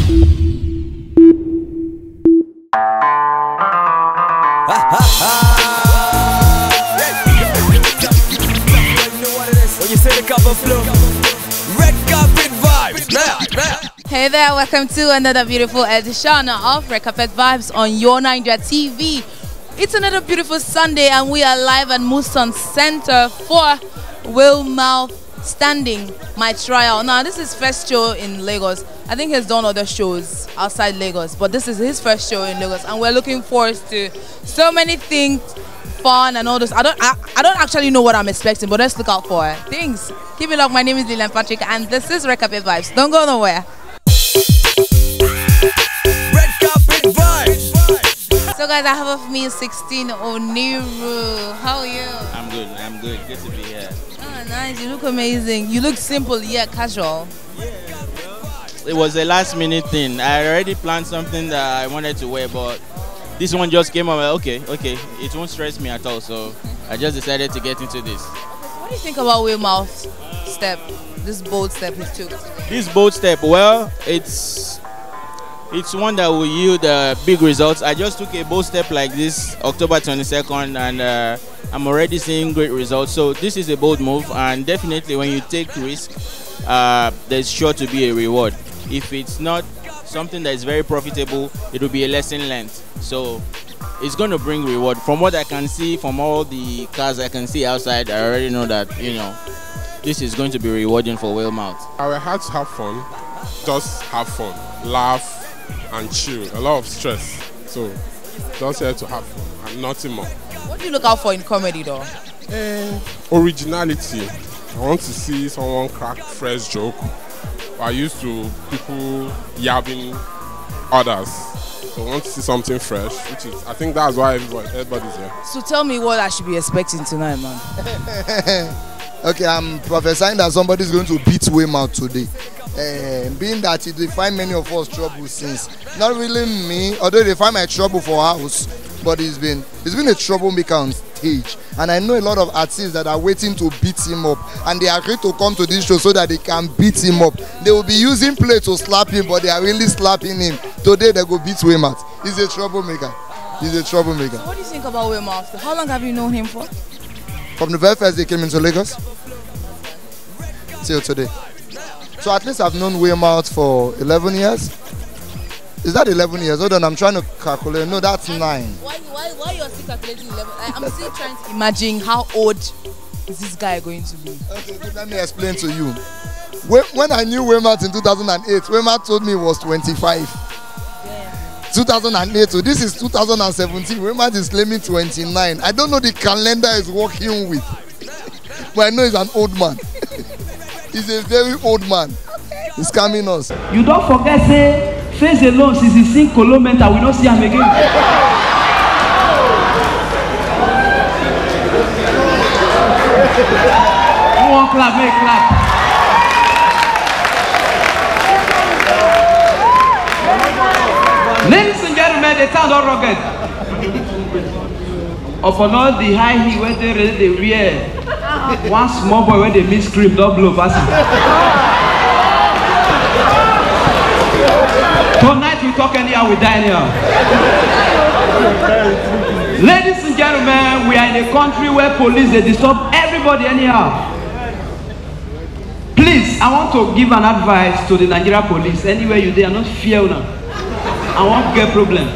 When you say the cover flow, red carpet vibes. Hey there, welcome to another beautiful edition of Red Carpet Vibes on your Naija TV. It's another beautiful Sunday and we are live at Muson Center for WHALEMOUth Standing My Trial. Now this is first show in Lagos. I think he's done other shows outside Lagos, but this is his first show in Lagos and we're looking forward to so many things, fun and all this. I don't actually know what I'm expecting, but let's look out for things. Keep it locked. My name is Lillian Patrick and this is Red Carpet Vibes. Don't go nowhere. Red carpet vibes. So guys, I have with me 16 Oniru. How are you? I'm good. Good to be here. Oh, nice. You look amazing. You look simple yet casual. It was a last minute thing. I already planned something that I wanted to wear, but this one just came up. Okay. It won't stress me at all, so I just decided to get into this. What do you think about WHALEMOUTH step? This bold step he took today? This bold step, well, it's one that will yield big results. I just took a bold step like this October 22nd and I'm already seeing great results. So this is a bold move, and definitely when you take risk, there's sure to be a reward. If it's not something that is very profitable, it will be a lesson learned. So it's going to bring reward. From what I can see, from all the cars I can see outside, I already know that, this is going to be rewarding for WHALEMOUTH. I had to have fun, just have fun, laugh and chill. A lot of stress, so just here to have fun and nothing more. What do you look out for in comedy though? Originality. I want to see someone crack fresh joke. I used to people yabbing others. So I want to see something fresh, which is, I think that's why everybody's here. So tell me what I should be expecting tonight, man. Okay, I'm prophesying that somebody's going to beat WHALEMOUTH today. Being that they find many of us trouble since. Not really me, although they find my trouble for house, but it's been a troublemaker on stage. And I know a lot of artists that are waiting to beat him up, and they agreed to come to this show so that they can beat him up. They will be using play to slap him, but they are really slapping him. Today they go beat WHALEMOUTH. He's a troublemaker. He's a troublemaker. So what do you think about WHALEMOUTH? How long have you known him for? From the very first day he came into Lagos till today. So at least I've known WHALEMOUTH for 11 years. Is that 11 years? Hold on, I'm trying to calculate. No, that's 9. Why you are still calculating 11? I'm still trying to imagine how old is this guy going to be. Okay, let me explain to you. When I knew WHALEMOUTH in 2008, WHALEMOUTH told me he was 25. Damn. 2008, so this is 2017. WHALEMOUTH is claiming 29. I don't know the calendar he's working with, but I know he's an old man. He's a very old man. He's scamming us. You don't forget, say, face alone since he sing Kolomenta, we don't see him again. One clap, make clap. Ladies and gentlemen, the town don't rugged. Upon all the high heel where they wear, one small boy when they miss scream, don't blow past him. Tonight we talk anyhow, we die anyhow. Ladies and gentlemen, we are in a country where police, they disturb everybody anyhow. Please, I want to give an advice to the Nigeria police. Anywhere you there, not fear now. I won't get problem.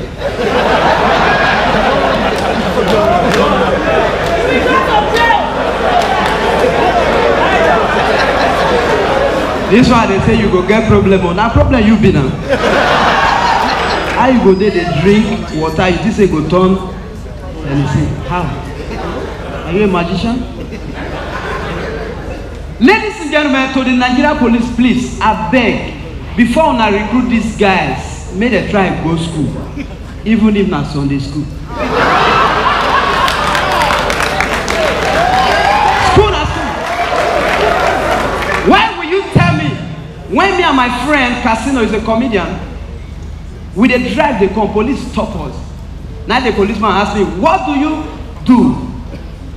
This one they say you go get problem on. Now problem you be now. How you go there, they drink water, you just say go turn and you say, how? Are you a magician? Ladies and gentlemen, to the Nigeria police, please, I beg, before I recruit these guys, may they try and go school, even if not Sunday school. When will you tell me, when me and my friend Casino is a comedian, we dey drive the car, police stop us. Now the policeman ask me, what do you do?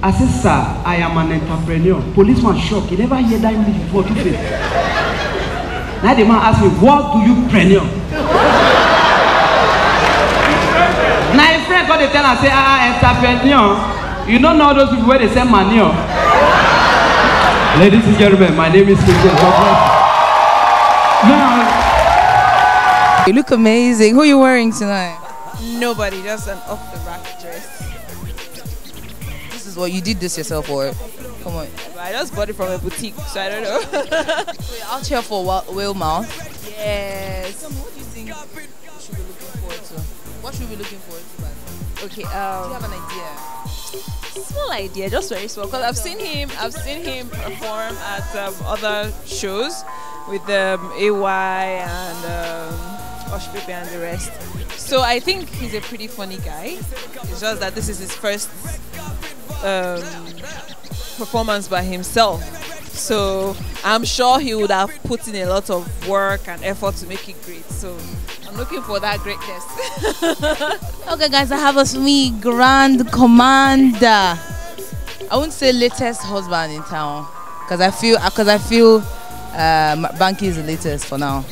I said, sir, I am an entrepreneur. Policeman shocked, he never heard that English before. Now the man asked me, what do you preneur? they go, they tell and say, entrepreneur. You don't know those people where they send manure. Ladies and gentlemen, my name is Christian. You look amazing. Who are you wearing tonight? Nobody, just an off-the-rack dress. This is what you did this yourself, or come on. I just bought it from a boutique, so I don't know. So you're out here for WHALEMOUth. Yes. What do you think we should be looking forward to? What should we be looking forward to? Okay. Do you have an idea? Small idea, just very small. Because I've seen him perform at other shows with AY and Oshpepe and the rest. So I think he's a pretty funny guy. It's just that this is his first performance by himself. So I'm sure he would have put in a lot of work and effort to make it great. So I'm looking for that greatness. Okay, guys, I have with me Grand Commander. I wouldn't say latest husband in town, because I feel Banky is the latest for now.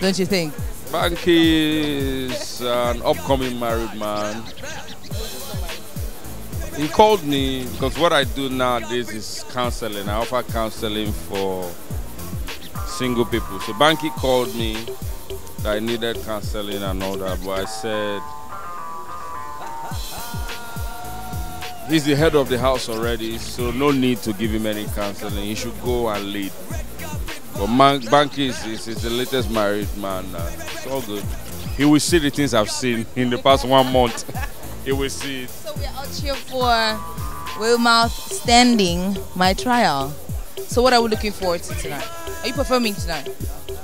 Don't you think? Banky is an upcoming married man. He called me because what I do nowadays is counseling. I offer counseling for single people. So Banky called me that I needed counseling and all that, but I said, he's the head of the house already, so no need to give him any counseling. He should go and lead. But Banky is the latest married man. It's all good. He will see the things I've seen in the past 1 month. He will see it. So we're out here for WHALEMOUth standing my trial. So what are we looking forward to tonight? Are you performing tonight?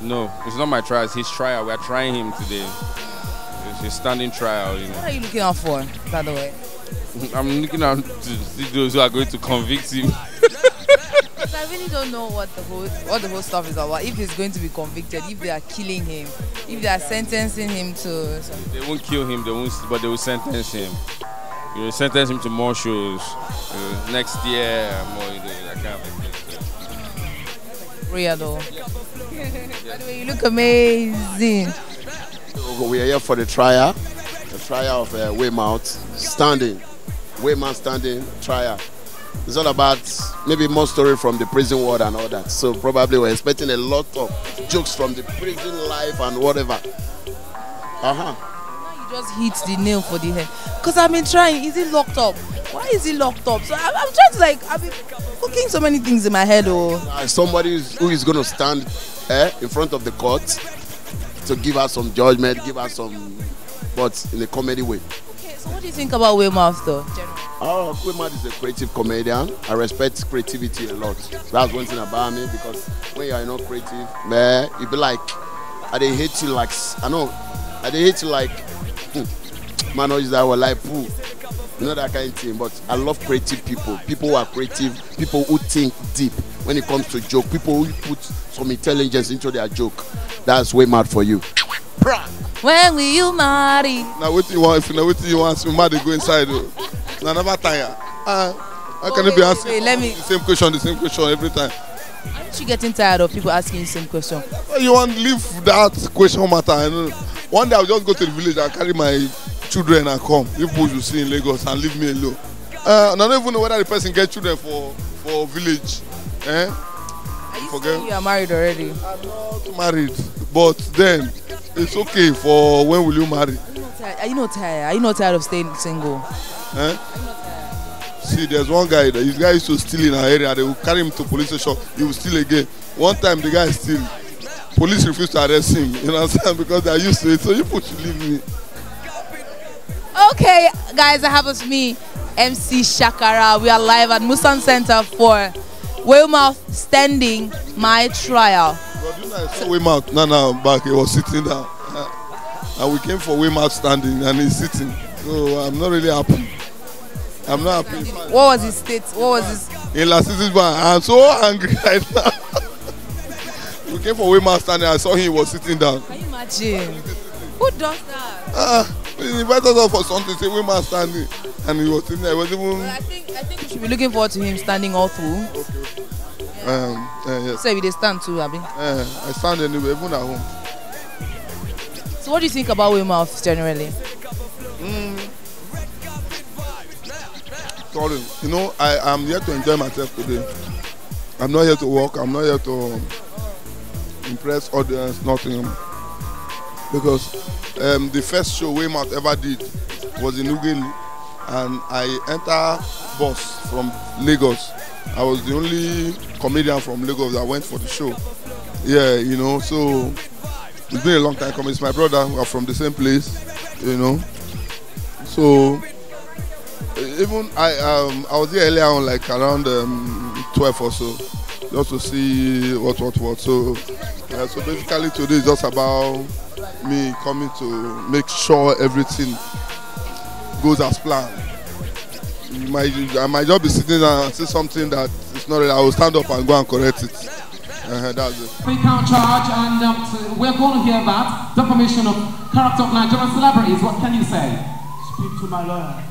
No, it's not my trial, it's his trial. We are trying him today. It's his standing trial, you know. What are you looking out for, by the way? I'm looking out to see those who are going to convict him. Because I really don't know what the whole stuff is about. If he's going to be convicted, if they are killing him, if they are sentencing him to something. They won't kill him, but they will sentence him. You will sentence him to more shows next year. More, I can't make it. Real though. By the way, you look amazing. We are here for the trial of WHALEMOUth standing. WHALEMOUth standing trial. It's all about maybe more story from the prison world and all that. So probably we're expecting a lot of jokes from the prison life and whatever. Now you just hit the nail for the head. Because I've been trying. Is he locked up? Why is he locked up? So I'm trying to I've been cooking so many things in my head. Somebody who is going to stand in front of the court to give us some judgment, give us some, but in a comedy way. Okay, so what do you think about WHALEMOUth though? WHALEMOUth is a creative comedian. I respect creativity a lot. That's one thing about me, because when you are not creative, man, you be like, I they hate you like, man, is that like poo. You know that kind of thing, but I love creative people. People who are creative, people who think deep when it comes to joke, people who put some intelligence into their joke. That's WHALEMOUth for you. When will you marry? Now what you want? If you know what you want, you might go inside. Now never tire. How can you be asking the same question every time? Aren't you getting tired of people asking you the same question? Well, you want to leave that question matter. And one day I'll just go to the village and carry my children and come. People will see in Lagos and leave me alone. I don't even know whether the person gets children for village. Are you saying you are married already? I'm not married, but then it's okay for when will you marry? Are you not tired? Are you not tired of staying single? See, there's one guy that his guy used to steal in our area. They will carry him to police station. He will steal again. One time the guy steal. Police refused to arrest him. You understand? Because they are used to it. So you should leave me. Okay, guys, I have with me MC Shakara. We are live at Musan Center for WHALEMOUth standing my trial. But you know, I saw WHALEMOUth now back. He was sitting down. And we came for WHALEMOUth standing and he's sitting. So I'm not really happy. I'm not happy. What was his state? What was his? In last season, I'm so angry right now. We came for WHALEMOUth standing. I saw him, he was sitting down. Can you imagine? Who does that? He invited us for something, say WHALEMOUth standing, and he was sitting there. Was even. Well, I think we should be looking forward to him standing all through. Okay. Yes. So they stand too, Abi? I stand anyway, even at home. So what do you think about WHALEMOUth generally? sorry. You know, I am here to enjoy myself today. I'm not here to work. I'm not here to impress audience, nothing. Because the first show WHALEMOUTH ever did was in Ughelli, and I entered bus from Lagos. I was the only comedian from Lagos that went for the show. Yeah, you know, so it's been a long time coming. It's my brother, we are from the same place, you know. So even I was here earlier on, like around 12 or so, just to see what. So so basically today is just about me coming to make sure everything goes as planned. I might just be sitting and say something that is not real. I will stand up and go and correct it. That's it. Count charge, and we're going to hear that defamation of character of Nigerian celebrities. What can you say? Speak to my lawyer.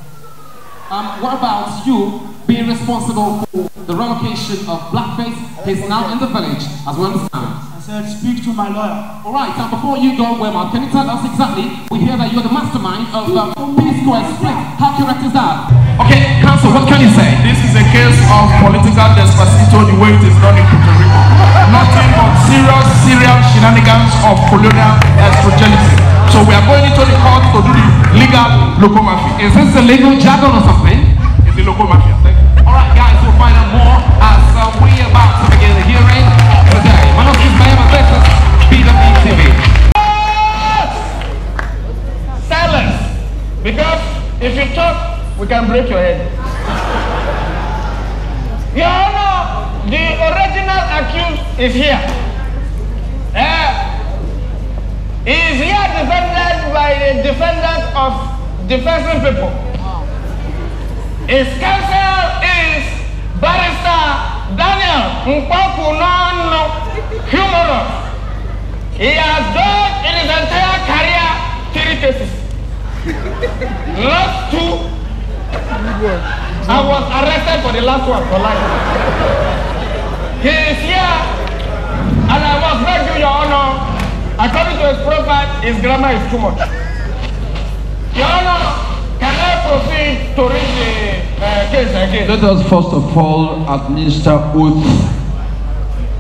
What about you being responsible for the relocation of blackface? He's now in the village, as we understand. I said, speak to my lawyer. All right, and before you go, WHALEMOUTH, can you tell us exactly? We hear that you're the mastermind of P-Square Split. How correct is that? Okay, counsel, what can you say? This is a case of political despacito the way it is done in Puerto Rico. Nothing but serial shenanigans of colonial extrogenity. So we are going into the court to do the legal locomafia. Is this a legal jargon or something? It's the locomafia. Alright guys, we'll find out more as we're about to begin the hearing today. My name is Naija, this is BWTV. Silence! Because if you talk, we can break your head. Your Honor, the original accused is here. He is here defended by the defendant of defensive people. His counsel is Barrister Daniel Nkwakunono, humorous. He has done in his entire career 3 cases. Lost 2. I was arrested for the last one for life. He is here, and I must beg you, Your Honor. According to his profile, his grammar is too much. Your Honor, can I proceed to read the case again? Let us first of all administer oath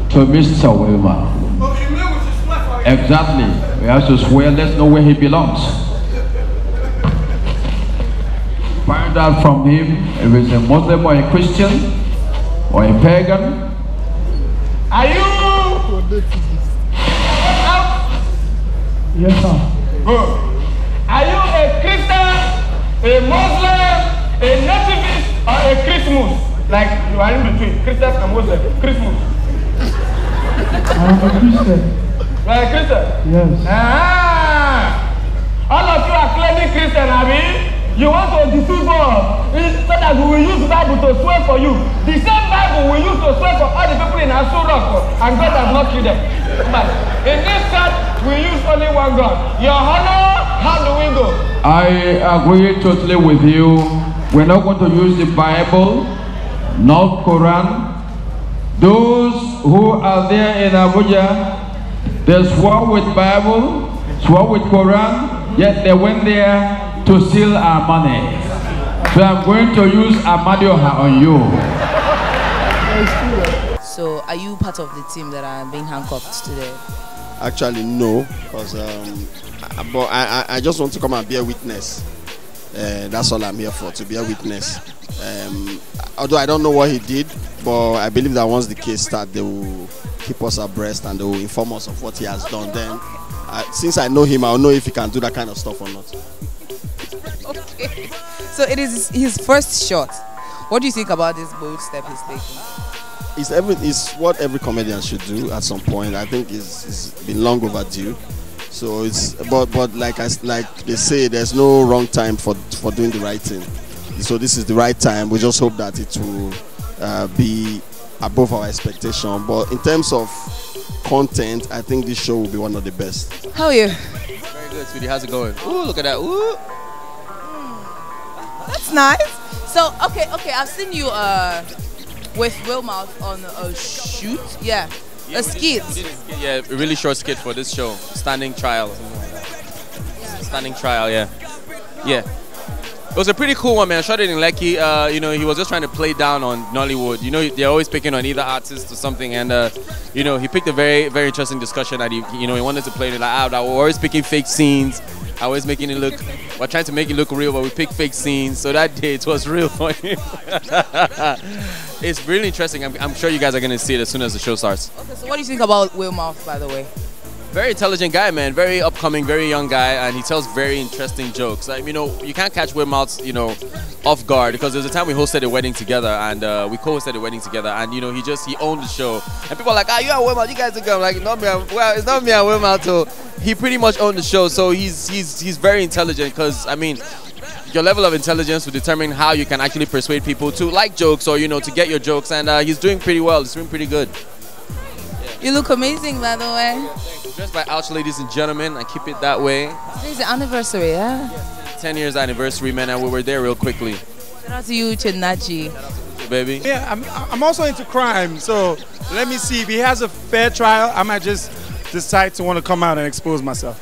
to Mr. WHALEMOUTth. Exactly. We have to swear, let's know where he belongs. Find out from him if he's a Muslim or a Christian or a pagan. Are you? Yes, sir. Good. Are you a Christian, a Muslim, a nativist, or a Christmas? Like you are in between, Christian and Muslim. Christmas. I am a Christian. You are a Christian? Yes. All of you are claiming Christian, Abi. You want to deceive us so that we will use the Bible to swear for you. The same Bible we use to swear for all the people in Asu Rock, and God has not killed them. But in this church, we use only one God. Your Honor, how do we go? I agree totally with you. We're not going to use the Bible, not Quran. Those who are there in Abuja, they swore with Bible, swore with Quran, yet they went there to steal our money. So I'm going to use Amadioha on you. So are you part of the team that are being handcuffed today? Actually, no, because but I just want to come and be a witness. That's all I'm here for, to be a witness. Although I don't know what he did, but I believe that once the case starts, they will keep us abreast and they will inform us of what he has done. Then, since I know him, I'll know if he can do that kind of stuff or not. Okay. So it is his first shot. What do you think about this bold step he's taking? It's what every comedian should do at some point. I think it's been long overdue. So it's but like they say, there's no wrong time for doing the right thing. So this is the right time. We just hope that it will be above our expectation. But in terms of content, I think this show will be one of the best. How are you? Very good, sweetie. How's it going? Ooh, look at that. Ooh. That's nice. So okay, I've seen you with WHALEMOUTH on a shoot. Yeah, a skit. Yeah, a really short skit for this show. Standing trial. Something like that. Standing trial, yeah. Yeah. It was a pretty cool one, man. I shot it in Lekki. You know, he was just trying to play down on Nollywood. You know, they're always picking on either artist or something, and you know, he picked a very, very interesting discussion that he wanted to play it like, we're always picking fake scenes, always making it look. We're trying to make it look real, but we pick fake scenes. So that day, it was real for him. It's really interesting. I'm sure you guys are gonna see it as soon as the show starts. Okay, so what do you think about WHALEMOUth, by the way? Very intelligent guy, man. Very upcoming, very young guy, and he tells very interesting jokes. Like, you know, you can't catch WHALEMOUth, you know, off guard, because there's a time we hosted a wedding together, and we co-hosted a wedding together, and you know, he owned the show, and people are like, you are WHALEMOUth, you guys are good. I'm like, no, man, well, it's not me and WHALEMOUth. So he pretty much owned the show. So he's very intelligent, because I mean, your level of intelligence will determine how you can actually persuade people to like jokes, or you know, to get your jokes, and he's doing pretty well. He's doing pretty good. You look amazing, by the way. Dressed by Ouch, ladies and gentlemen. I keep it that way. Today's the anniversary, yeah? 10 years anniversary, man, and we were there real quickly. Shout out to you, Naija. Baby. Yeah, I'm also into crime, so let me see. If he has a fair trial, I might just decide to want to come out and expose myself.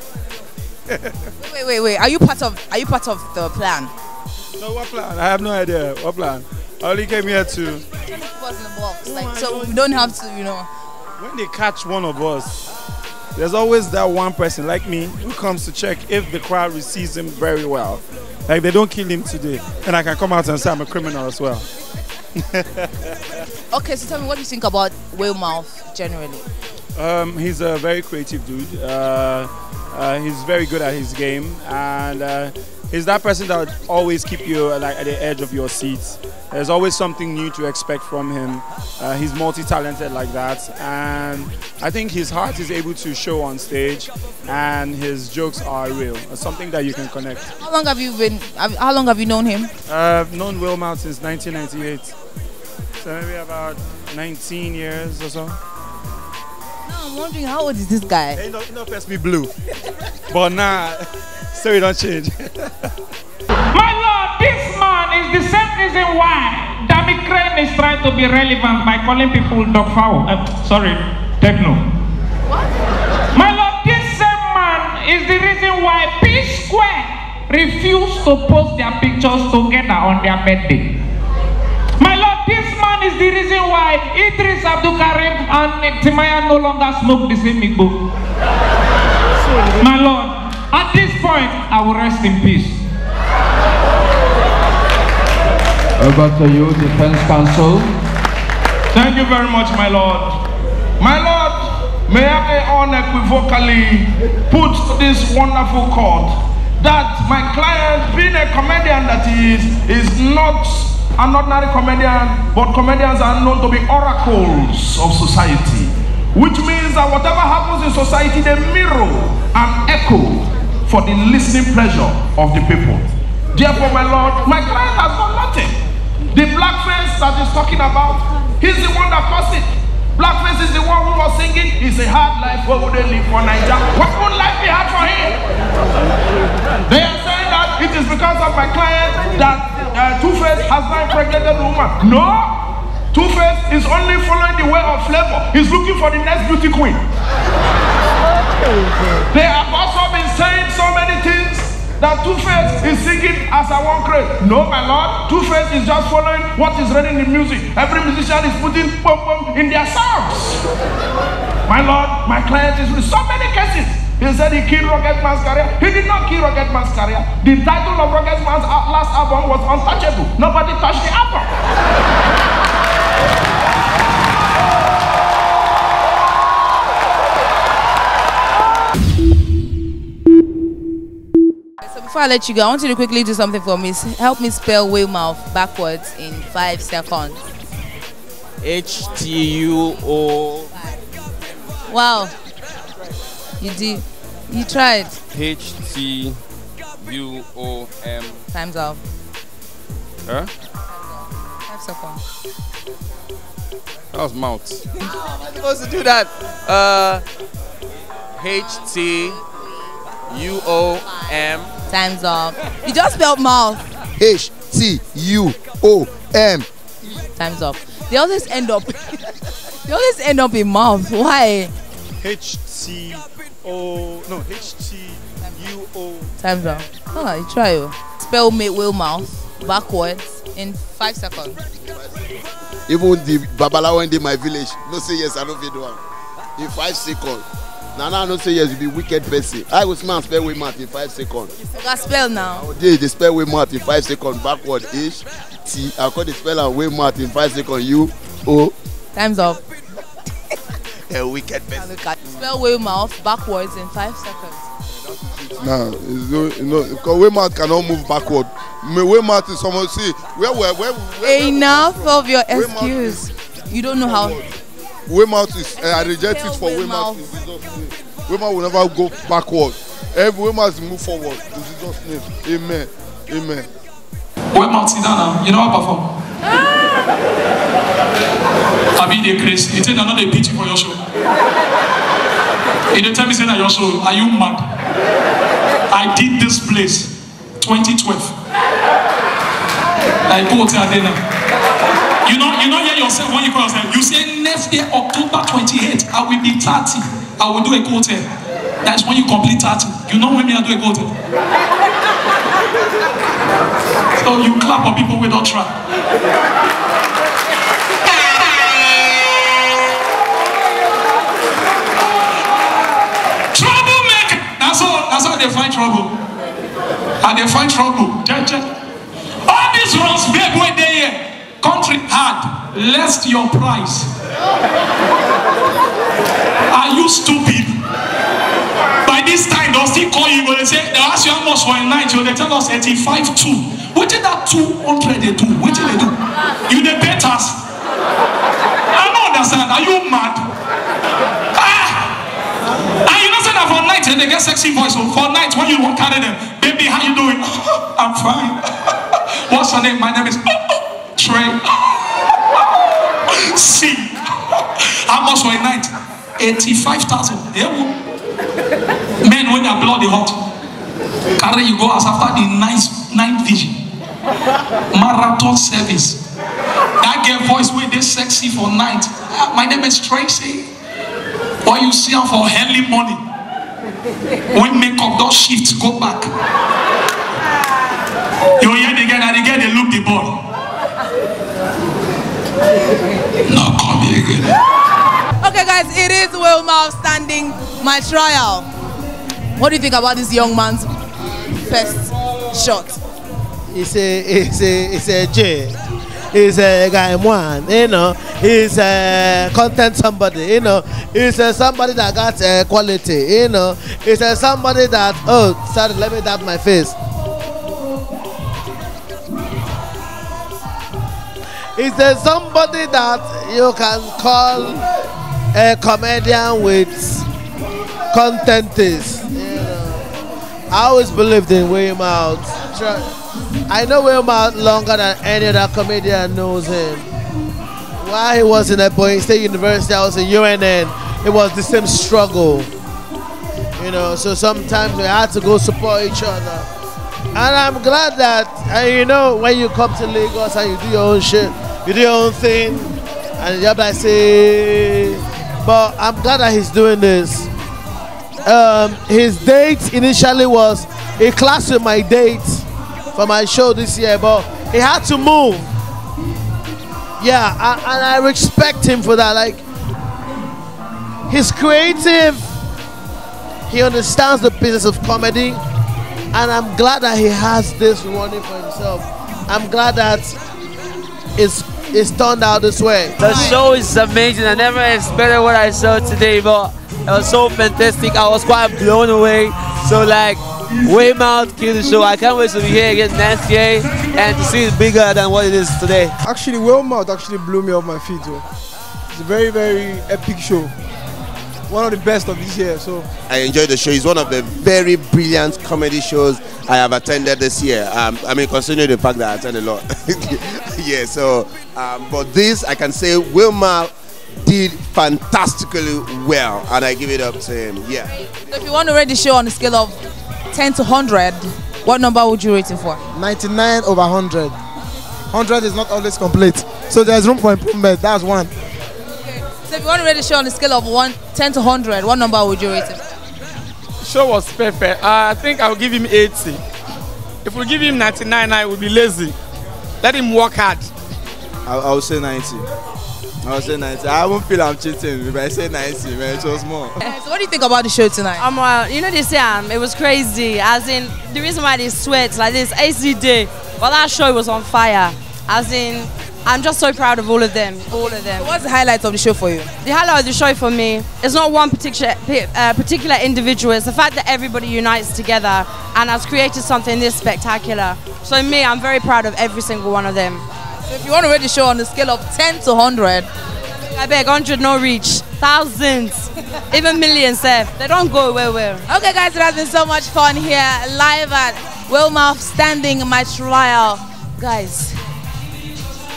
Wait. Are you part of the plan? No, what plan? I have no idea. What plan? I only came here to... What's in the box? Like, so we don't have to, you know... When they catch one of us, there's always that one person like me who comes to check if the crowd receives him very well. Like, they don't kill him today, and I can come out and say I'm a criminal as well. Okay, so tell me, what do you think about WHALEMOUth generally? He's a very creative dude. He's very good at his game, and he's that person that would always keep you like at the edge of your seats. There's always something new to expect from him. He's multi-talented like that, and I think his heart is able to show on stage, and his jokes are real. It's something that you can connect. How long have you known him? I've known WHALEMOUth since 1998, so maybe about 19 years or so. Now I'm wondering, how old is this guy? He don't first be blue, but nah, story don't change. My Lord, this man is the same reason why Davy Crane is trying to be relevant by calling people dog fowl. Sorry, techno. What? My Lord, this same man is the reason why P Square refused to post their pictures together on their birthday. My Lord, this man is the reason why Idris Abdul Karim and Timaya no longer smoke the same igbo. My Lord, at this point, I will rest in peace. Over to you, Defense Counsel. Thank you very much, my Lord. My Lord, may I unequivocally put this wonderful court that my client, being a comedian that he is not an ordinary comedian, but comedians are known to be oracles of society, which means that whatever happens in society, they mirror and echo for the listening pleasure of the people. Therefore, my Lord, my client has done nothing. The blackface that he's talking about, he's the one that caused it. Blackface is the one who was singing, it's a hard life, what would they live for Naija? What would life be hard for him? They are saying that it is because of my client that Two-Face has not impregnated a woman. No! Two-Face is only following the way of flavor. He's looking for the next beauty queen. They have also been saying so many things that Two-Face is singing as I want craze. No, my Lord, Two-Face is just following what is reading in the music. Every musician is putting pom-pom in their songs. My Lord, my client is with so many cases. He said he killed Rocket Man's career. He did not kill Rocket Man's career. The title of Rocket Man's last album was Untouchable. Nobody touched the album. Before I let you go, I want you to quickly do something for me. Help me spell WHALEMOUth backwards in 5 seconds. H-T-U-O. Wow. You did. You tried. H-T-U-O-M. Time's up. Huh? 5 seconds. That was mouth. How am I supposed to do that? H-T-U-O-M. Time's up. You just spelled mouth. H-T-U-O-M. Time's up. They always end up. They always end up in mouth. Why? H-T-O. No, H-T-U-O. Time's up. Oh, you try. spell WHALEMOUth backwards in 5 seconds. Even the Babalawo in my village, no say yes, I don't feel do am. In 5 seconds. Now I don't say yes, you be wicked person. I will spell WHALEMOUth in 5 seconds. You got spell now. They spell WHALEMOUth in 5 seconds. Backward H T. I call the spell and WHALEMOUth in 5 seconds. U O. Time's up. A wicked person. Spell WHALEMOUth backwards in 5 seconds. Nah, because WHALEMOUth cannot move backward. WHALEMOUth is someone see where enough of your excuse. You don't know how. WHALEMOUth is I reject it for WHALEMOUth. WHALEMOUth will never go backward. Every WHALEMOUth will move forward. In Jesus' name. Amen. Amen. WHALEMOUth, sit down now. You know how to perform. I mean, they're crazy. You think another pity for your show. You tell me say that your show. Are you mad? I did this place 2012. I go to Adena. You know hear yourself when you call yourself. You say next year October 28th I will be 30. I will do a hotel. That's when you complete 30. You know when me I do a hotel. So you clap for people who don't try. Troublemaker. That's how they find trouble. And they find trouble. All these runs babe when they here. Country hard. Lest your price. Are you stupid? By this time they'll still call you. They say they ask you how much for a night. They tell us 85.2. What did that 200 they do? What did they do? You the betters. I don't understand. Are you mad? And you know say that for night they get sexy voice. So for night when you won't carry them, baby, how you doing? I'm fine. What's your name? My name is Trey. See, how much for a night? 85,000. Men when their blood they hot, carry you go as after the night vigil, marathon service. That girl voice with this sexy for night. My name is Tracy. Or you see her for early morning. When makeup does shift, go back. You hear the girl and the girl they look the ball. No, come here again. Okay, guys, it is WHALEMOUth standing my trial. What do you think about this young man's first shot? It's a J. He's a guy one, you know. He's a content somebody, you know. He's somebody that got quality, you know. He's somebody that sorry, let me dab my face. Is there somebody that you can call a comedian with contentist? You know, I always believed in WHALEMOUth. I know WHALEMOUth longer than any other comedian knows him. While he was in Ebonyi State University, I was in UNN. It was the same struggle. You know, so sometimes we had to go support each other. And I'm glad that, you know, when you come to Lagos and you do your own shit, you do your own thing, and you're like, say, but I'm glad that he's doing this. His date initially was a clash with my date for my show this year, but he had to move. Yeah, and I respect him for that. Like, he's creative. He understands the business of comedy, and I'm glad that he has this running for himself. I'm glad that it's turned out this way. The show is amazing. I never expected what I saw today, but it was so fantastic. I was quite blown away. So like, WHALEMOUth killed the show. I can't wait to be here again next year and to see it bigger than what it is today. Actually, WHALEMOUth actually blew me off my feet. It's a very, very epic show. One of the best of this year. So I enjoyed the show. It's one of the very brilliant comedy shows I have attended this year. I mean, considering the fact that I attend a lot. Yeah, so, but this, I can say WHALEMOUth did fantastically well, and I give it up to him. Yeah. So if you want to rate the show on a scale of 10 to 100, what number would you rate it for? 99 over 100. 100 is not always complete, so there's room for improvement. That's one. Okay. So if you want to rate the show on a scale of 10 to 100, what number would you rate it? The show was perfect. I think I'll give him 80. If we give him 99, I will be lazy. Let him work hard. I would say 90. I would say 90. I won't feel I'm cheating if I say 90, man. It was more. So what do you think about the show tonight? You know this it was crazy. As in, the reason why they sweat like this, AC day. Well, that show was on fire. As in, I'm just so proud of all of them. All of them. What's the highlight of the show for you? The highlight of the show for me is not one particular individual. It's the fact that everybody unites together and has created something this spectacular. So me, I'm very proud of every single one of them. So if you want to rate the show on a scale of 10 to 100, I beg 100 no reach, thousands, even millions. They don't go well. Okay, guys, it has been so much fun here live at WHALEMOUth standing my trial, guys.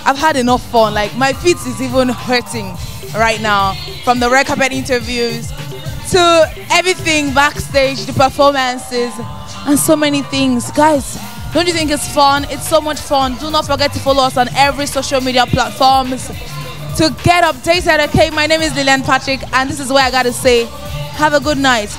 I've had enough fun. Like, my feet is even hurting right now from the red carpet interviews to everything backstage, the performances, and so many things. Guys, don't you think it's fun? It's so much fun. Do not forget to follow us on every social media platforms to get updated. Okay, my name is Lillian Patrick, and this is where I gotta say, have a good night.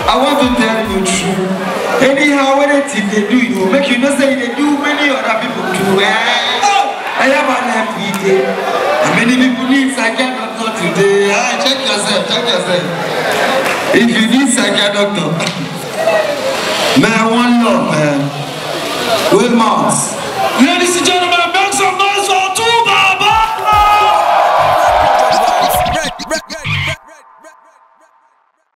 I want to tell you the truth. Anyhow, anything they do, it will make you know say they do many other people too. I have an every and many people need psychiatric doctor today. Check yourself. If you need psychiatric doctor, man, one love, man. WHALEMOUth. Ladies and gentlemen.